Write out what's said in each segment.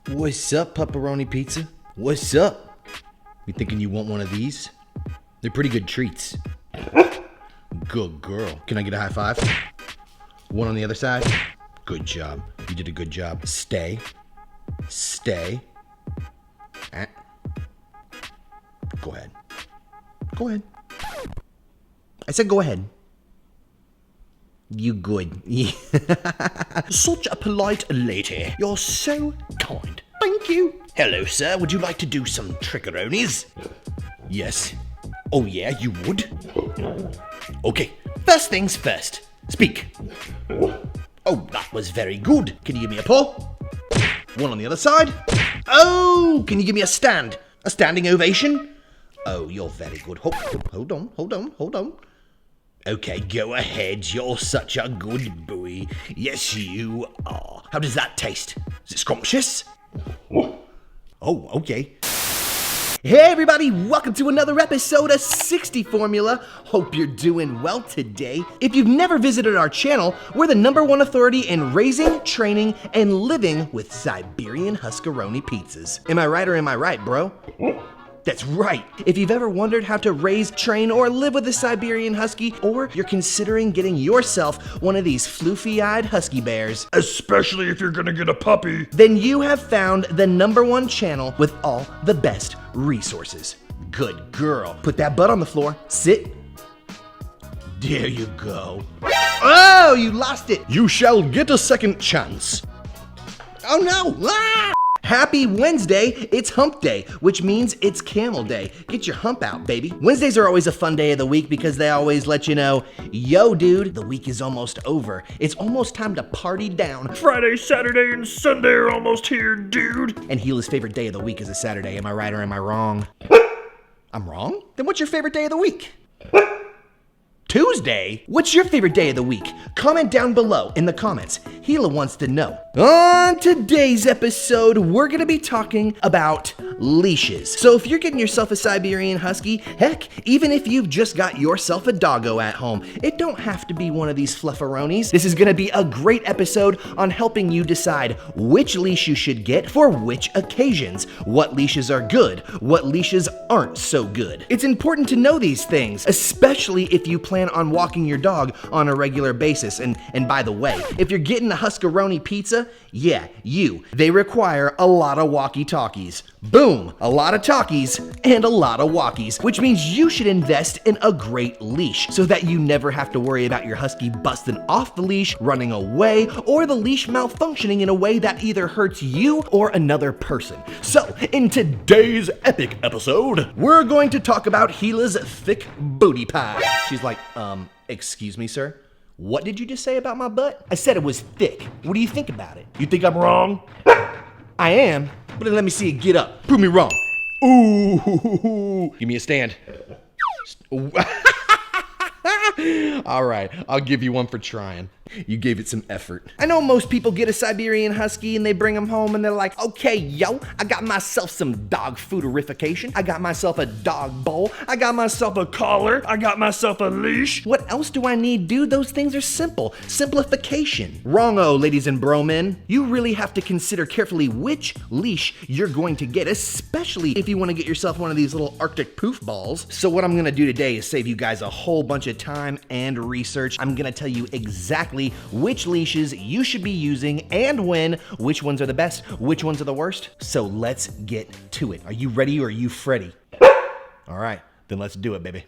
What's up, pepperoni pizza? What's up? You thinking you want one of these? They're pretty good treats. Good girl. Can I get a high five? One on the other side? Good job. You did a good job. Stay. Stay. Go ahead. Go ahead. I said go ahead. You good. Such a polite lady. You're so kind. Thank you. Hello, sir. Would you like to do some trickeronies? Yes. Oh, yeah, you would? Okay. First things first. Speak. Oh, that was very good. Can you give me a paw? One on the other side. Oh, can you give me a stand? A standing ovation? Oh, you're very good. Hold on. Okay, go ahead. You're such a good boy. Yes, you are. How does that taste? Is it scrumptious? Oh, okay. Hey everybody, welcome to another episode of 60 Formula. Hope you're doing well today. If you've never visited our channel, we're the #1 authority in raising, training, and living with Siberian Huskaroni pizzas. Am I right or am I right, bro? That's right. If you've ever wondered how to raise, train, or live with a Siberian Husky, or you're considering getting yourself one of these floofy-eyed Husky bears, especially if you're gonna get a puppy, then you have found the #1 channel with all the best resources. Good girl. Put that butt on the floor. Sit. There you go. Oh, you lost it. You shall get a second chance. Oh no. Ah! Happy Wednesday, it's hump day, which means it's camel day. Get your hump out, baby. Wednesdays are always a fun day of the week because they always let you know, yo dude, the week is almost over. It's almost time to party down. Friday, Saturday, and Sunday are almost here, dude. And Gila's favorite day of the week is a Saturday. Am I right or am I wrong? I'm wrong? Then what's your favorite day of the week? Tuesday? What's your favorite day of the week? Comment down below in the comments. Gila wants to know. On today's episode, we're gonna be talking about leashes. So if you're getting yourself a Siberian Husky, heck, even if you've just got yourself a doggo at home, it don't have to be one of these flufferonis. This is gonna be a great episode on helping you decide which leash you should get for which occasions, what leashes are good, what leashes aren't so good. It's important to know these things, especially if you plan on walking your dog on a regular basis. And by the way, if you're getting a Huskaroni pizza, yeah, they require a lot of walkie-talkies. Boom, a lot of talkies and a lot of walkies, which means you should invest in a great leash so that you never have to worry about your Husky busting off the leash, running away, or the leash malfunctioning in a way that either hurts you or another person. So, in today's epic episode, we're going to talk about Gila's thick booty pie. She's like, excuse me, sir? What did you just say about my butt? I said it was thick. What do you think about it? You think I'm wrong? I am, but then let me see it get up. Prove me wrong. Ooh, give me a stand. All right, I'll give you one for trying. You gave it some effort. I know most people get a Siberian Husky and they bring them home and they're like, okay, yo, I got myself some dog fooderification. I got myself a dog bowl. I got myself a collar. I got myself a leash. What else do I need, dude? Those things are simple. Simplification. Wrong-o, ladies and bro-men. You really have to consider carefully which leash you're going to get, especially if you want to get yourself one of these little Arctic poof balls. So what I'm gonna do today is save you guys a whole bunch of time and research. I'm gonna tell you exactly which leashes you should be using and when, which ones are the best, which ones are the worst. So let's get to it. Are you ready or are you Freddy? All right. Then let's do it, baby.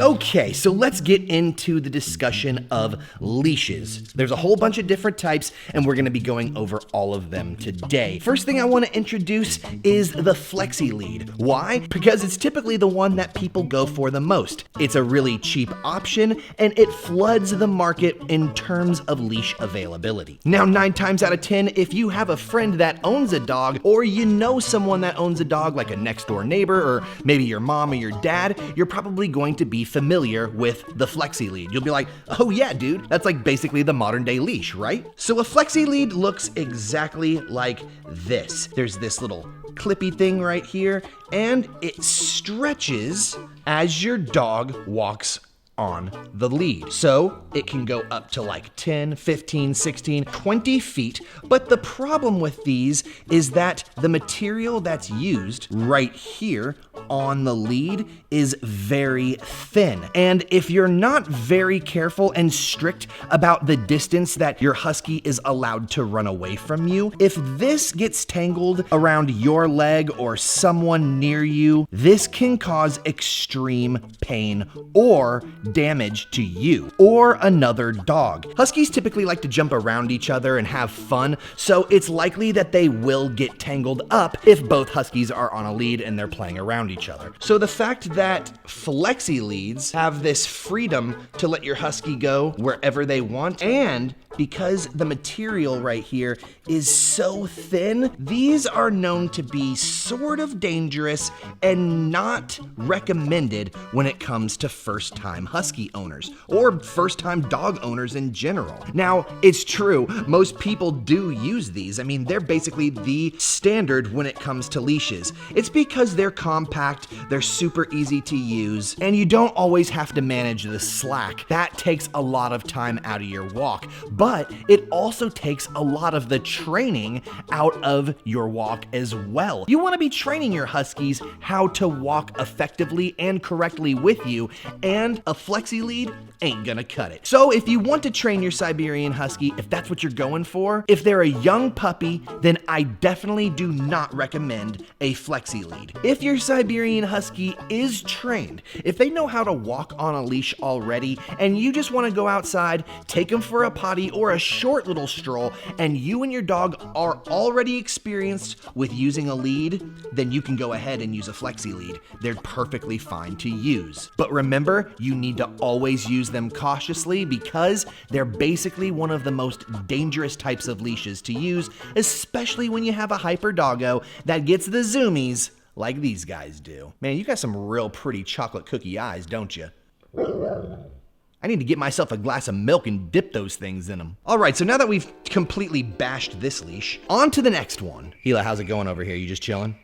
Okay, so let's get into the discussion of leashes. There's a whole bunch of different types, and we're gonna be going over all of them today. First thing I wanna introduce is the flexi lead. Why? Because it's typically the one that people go for the most. It's a really cheap option, and it floods the market in terms of leash availability. Now, 9 times out of 10, if you have a friend that owns a dog, or you know someone that owns a dog, like a next door neighbor, or maybe your mom or your dad, you're probably going to be familiar with the flexi lead. You'll be like, oh yeah, dude, that's like basically the modern day leash, right? So a flexi lead looks exactly like this. There's this little clippy thing right here, and it stretches as your dog walks on the lead. So it can go up to like 10, 15, 16, 20 feet. But the problem with these is that the material that's used right here on the lead is very thin. And if you're not very careful and strict about the distance that your husky is allowed to run away from you, if this gets tangled around your leg or someone near you, this can cause extreme pain or damage to you or another dog. Huskies typically like to jump around each other and have fun, so it's likely that they will get tangled up if both huskies are on a lead and they're playing around each other. So the fact that flexi leads have this freedom to let your husky go wherever they want, and because the material right here is so thin, these are known to be sort of dangerous and not recommended when it comes to first-time husky owners or first-time dog owners in general. Now, it's true, most people do use these. I mean, they're basically the standard when it comes to leashes. It's because they're compact, they're super easy to use, and you don't always have to manage the slack. That takes a lot of time out of your walk, but it also takes a lot of the training out of your walk as well. You want to be training your huskies how to walk effectively and correctly with you, and a flexi lead ain't gonna cut it. So if you want to train your Siberian Husky, if that's what you're going for, if they're a young puppy, then I definitely do not recommend a flexi lead. If your Siberian Husky is trained, if they know how to walk on a leash already, and you just want to go outside, take them for a potty or a short little stroll, and you and your dog are already experienced with using a lead, then you can go ahead and use a flexi lead. They're perfectly fine to use. But remember, you need to always use them cautiously because they're basically one of the most dangerous types of leashes to use, especially when you have a hyper doggo that gets the zoomies like these guys do. Man, you got some real pretty chocolate cookie eyes, don't you? I need to get myself a glass of milk and dip those things in them. All right, so now that we've completely bashed this leash, on to the next one. Hila, how's it going over here? You just chilling?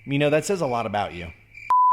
You know, that says a lot about you.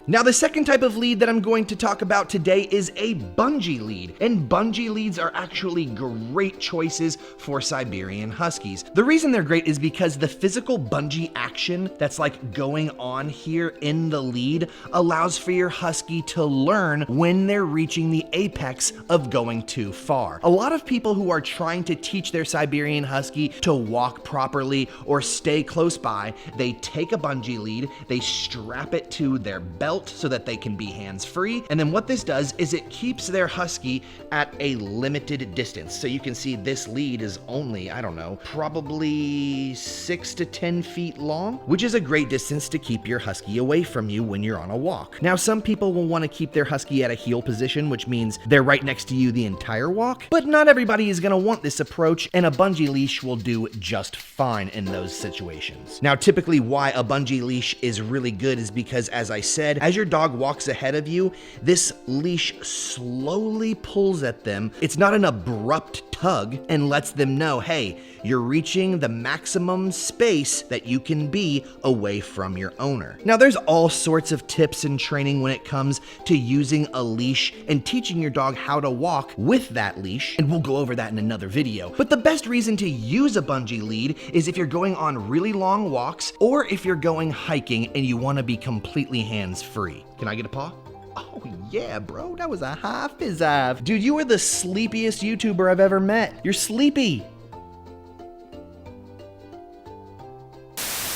Now, the second type of lead that I'm going to talk about today is a bungee lead, and bungee leads are actually great choices for Siberian Huskies. The reason they're great is because the physical bungee action that's like going on here in the lead allows for your husky to learn when they're reaching the apex of going too far. A lot of people who are trying to teach their Siberian Husky to walk properly or stay close by, they take a bungee lead, they strap it to their belt so that they can be hands-free. And then what this does is it keeps their husky at a limited distance. So you can see this lead is only, I don't know, probably 6 to 10 feet long, which is a great distance to keep your husky away from you when you're on a walk. Now, some people will want to keep their husky at a heel position, which means they're right next to you the entire walk, but not everybody is going to want this approach, and a bungee leash will do just fine in those situations. Now, typically why a bungee leash is really good is because, as I said, as your dog walks ahead of you, this leash slowly pulls at them. It's not an abrupt tug and lets them know, hey, you're reaching the maximum space that you can be away from your owner. Now, there's all sorts of tips and training when it comes to using a leash and teaching your dog how to walk with that leash, and we'll go over that in another video. But the best reason to use a bungee lead is if you're going on really long walks or if you're going hiking and you want to be completely hands-free. Can I get a paw? Oh yeah, bro, that was a high fizz-ive. Dude, you are the sleepiest YouTuber I've ever met. You're sleepy.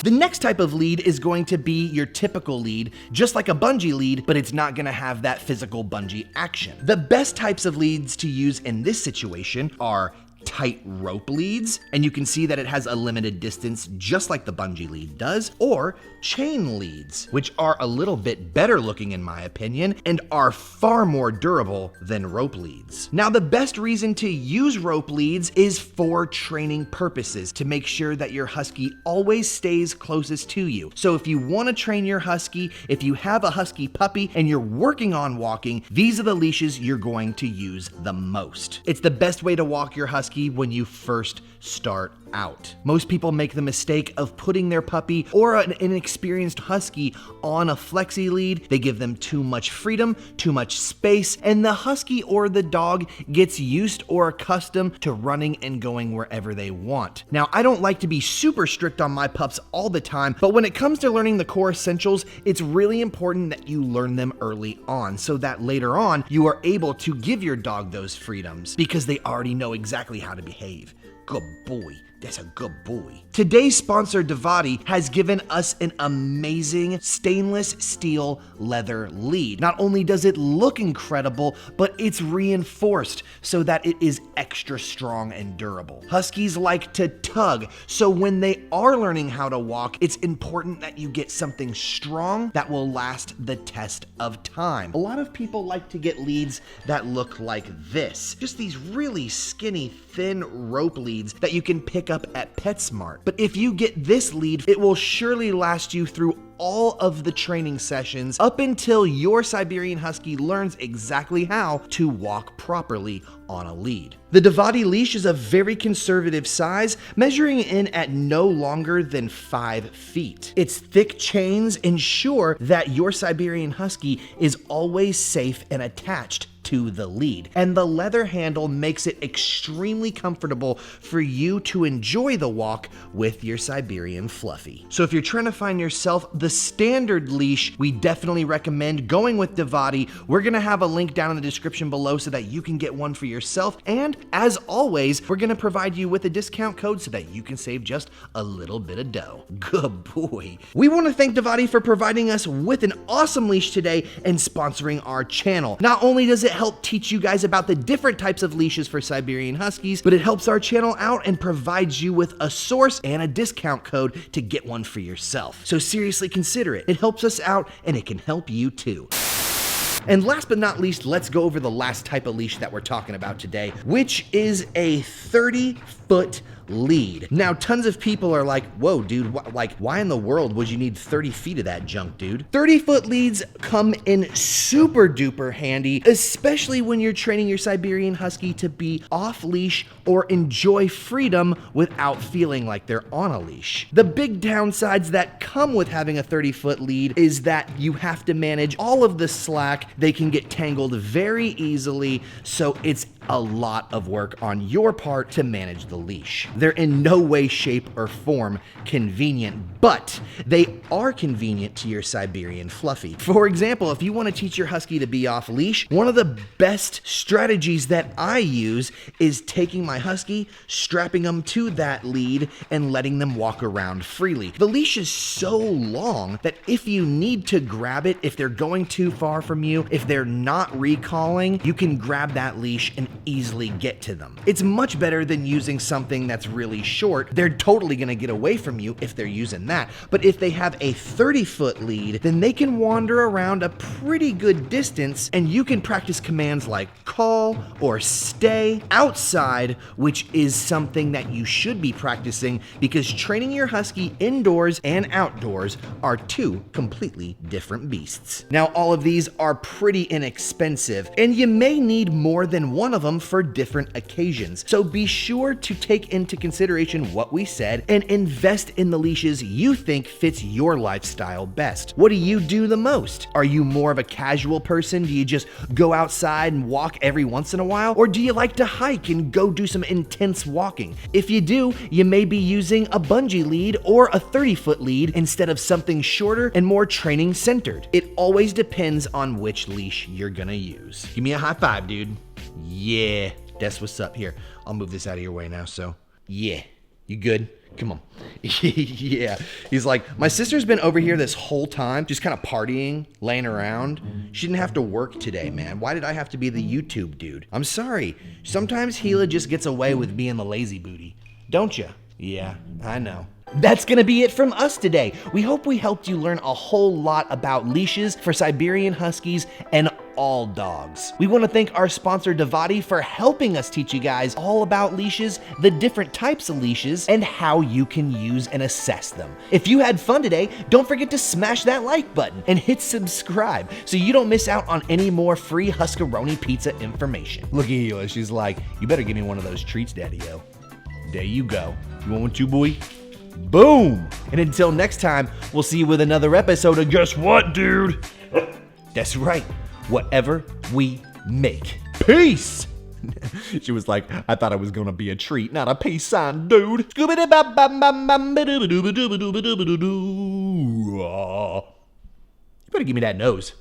The next type of lead is going to be your typical lead, just like a bungee lead, but it's not gonna have that physical bungee action. The best types of leads to use in this situation are tight rope leads, and you can see that it has a limited distance just like the bungee lead does, or chain leads, which are a little bit better looking in my opinion and are far more durable than rope leads. Now, the best reason to use rope leads is for training purposes, to make sure that your husky always stays closest to you. So if you want to train your husky, if you have a husky puppy and you're working on walking, these are the leashes you're going to use the most. It's the best way to walk your husky when you first start out. Most people make the mistake of putting their puppy or an inexperienced husky on a flexi lead. They give them too much freedom, too much space, and the husky or the dog gets used or accustomed to running and going wherever they want. Now, I don't like to be super strict on my pups all the time, but when it comes to learning the core essentials, it's really important that you learn them early on so that later on you are able to give your dog those freedoms because they already know exactly how to behave. Good boy. That's a good boy. Today's sponsor, Divoti, has given us an amazing stainless steel leather lead. Not only does it look incredible, but it's reinforced so that it is extra strong and durable. Huskies like to tug, so when they are learning how to walk, it's important that you get something strong that will last the test of time. A lot of people like to get leads that look like this. Just these really skinny, thin rope leads that you can pick up at PetSmart. But if you get this lead, it will surely last you through all of the training sessions up until your Siberian Husky learns exactly how to walk properly on a lead. The Divoti leash is a very conservative size, measuring in at no longer than 5 feet. Its thick chains ensure that your Siberian Husky is always safe and attached to the lead, and the leather handle makes it extremely comfortable for you to enjoy the walk with your Siberian Fluffy. So if you're trying to find yourself the standard leash, we definitely recommend going with Divoti. We're gonna have a link down in the description below so that you can get one for yourself, and as always, we're gonna provide you with a discount code so that you can save just a little bit of dough. Good boy. We want to thank Divoti for providing us with an awesome leash today and sponsoring our channel. Not only does it help teach you guys about the different types of leashes for Siberian Huskies, but it helps our channel out and provides you with a source and a discount code to get one for yourself. So seriously consider it. It helps us out and it can help you too. And last but not least, let's go over the last type of leash that we're talking about today, which is a 30-foot lead. Now, tons of people are like, whoa, dude, why in the world would you need 30 feet of that junk, dude? 30-foot leads come in super duper handy, especially when you're training your Siberian Husky to be off leash or enjoy freedom without feeling like they're on a leash. The big downsides that come with having a 30-foot lead is that you have to manage all of the slack. They can get tangled very easily, so it's a lot of work on your part to manage the leash. They're in no way, shape, or form convenient, but they are convenient to your Siberian Fluffy. For example, if you want to teach your Husky to be off leash, one of the best strategies that I use is taking my Husky, strapping them to that lead, and letting them walk around freely. The leash is so long that if you need to grab it, if they're going too far from you, if they're not recalling, you can grab that leash and easily get to them. It's much better than using something that's really short. They're totally gonna get away from you if they're using that. But if they have a 30-foot lead, then they can wander around a pretty good distance, and you can practice commands like call or stay outside, which is something that you should be practicing because training your Husky indoors and outdoors are two completely different beasts. Now, all of these are pretty inexpensive, and you may need more than one of them for different occasions. So be sure to take into consideration what we said and invest in the leashes you think fits your lifestyle best. What do you do the most? Are you more of a casual person? Do you just go outside and walk every once in a while? Or do you like to hike and go do some intense walking? If you do, you may be using a bungee lead or a 30-foot lead instead of something shorter and more training centered. It always depends on which leash you're gonna use. Give me a high five, dude. Yeah, that's what's up. Here, I'll move this out of your way now, so yeah. You good? Come on. Yeah. He's like, my sister's been over here this whole time, just kind of partying, laying around. She didn't have to work today, man. Why did I have to be the YouTube dude? I'm sorry. Sometimes Gila just gets away with being the lazy booty. Don't ya? Yeah, I know. That's gonna be it from us today. We hope we helped you learn a whole lot about leashes for Siberian Huskies and all dogs. We want to thank our sponsor Divoti for helping us teach you guys all about leashes, the different types of leashes, and how you can use and assess them. If you had fun today, don't forget to smash that like button and hit subscribe so you don't miss out on any more free Huskaroni pizza information. Look at Hila, she's like, you better give me one of those treats, Daddy-o. There you go. You want one too, boy? Boom! And until next time, we'll see you with another episode of Guess what, dude? That's right, whatever we make. Peace! She was like, I thought it was gonna be a treat, not a peace sign, dude. You better give me that nose.